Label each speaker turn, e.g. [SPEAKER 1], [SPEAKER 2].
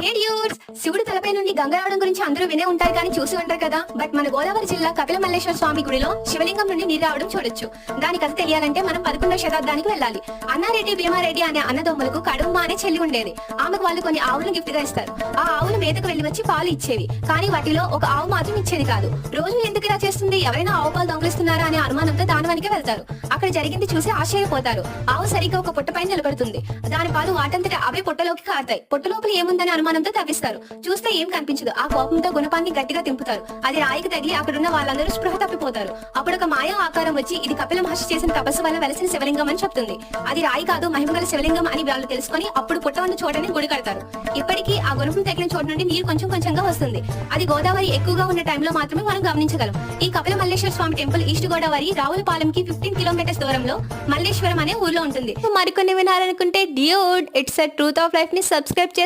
[SPEAKER 1] హే dudes, శివుడు తలపై నుండి గంగ రావడం గురించి అందరూ వినే ఉంటారు కానీ చూసి ఉంటారు కదా. బట్ మన గోదావరి జిల్లా కపిల మల్లేశ్వర స్వామి గుడిలో శివలింగం నుండి నీరు రావడం చూడొచ్చు. దాని కథ తెలియాలంటే మనం 11వ శతాబ్దానికి వెళ్ళాలి. అన్నారెడ్డి భీమారెడ్డి అనే అన్నదమ్ములకు కడుమ్మ అనే చెల్లి ఉండేది. ఆమెకు వాళ్ళు కొన్ని ఆవులను గిఫ్ట్ గా ఇస్తారు. ఆ ఆవులు మేతకు వెళ్లి వచ్చి పాలు ఇచ్చేవి, కానీ వాటిలో ఒక ఆవు మాత్రం ఇచ్చేది కాదు. రోజు ఎందుకు ఇలా చేస్తుంది, ఎవరైనా ఆవు పాలు దొంగిలిస్తున్నారా అనే అనుమానంతో దాని వెనకే వెళ్తారు. అక్కడ జరిగింది చూసి ఆశ్చర్యపోతారు. ఆవు సరిగ్గా ఒక పుట్టపై నిలబడుతుంది. దాని పాలు వాటంతటా అవే పుట్టలోకి కారుతాయి. పుట్ట లోపల ఏముందని అనుమానంతో తవ్విస్తారు. చూస్తే ఏం కనిపించదు. ఆ కోపంతో గుణపాన్ని గట్టిగా తింపుతారు. అది రాయికి తగిలి అక్కడున్న వాళ్ళందరూ స్పృహ తప్పిపోతారు. అప్పుడు ఒక మాయా ఆకారం వచ్చి ఇది కపిల మహర్షి చేసిన తపస్సు వల్ల వెలసిన శివలింగం అని చెప్తుంది. అది రాయి కాదు, మహిమగల శివలింగం అని వాళ్ళు తెలుసుకొని అప్పుడు పుట్ట ఉన్న చోటని గుడి కడతారు. ఇప్పటికీ ఆ గుణపం తగిలిన చోటు నుండి నీరు కొంచెం కొంచెంగా వస్తుంది. అది గోదావరి ఎక్కువగా ఉన్న టైంలో మాత్రమే మనం గమనించగలం. ఈ కపిల మల్లేశ్వర స్వామి టెంపుల్ ఈస్ట్ గోదావరి రావులపాలెంకి 15 కిలోమీటర్స్ దూరంలో మల్లేశ్వరం అనే ఊర్లో ఉంటుంది. మరికొన్ని వినాలనుకుంటే dude it's a truth of life ని సబ్స్క్రైబ్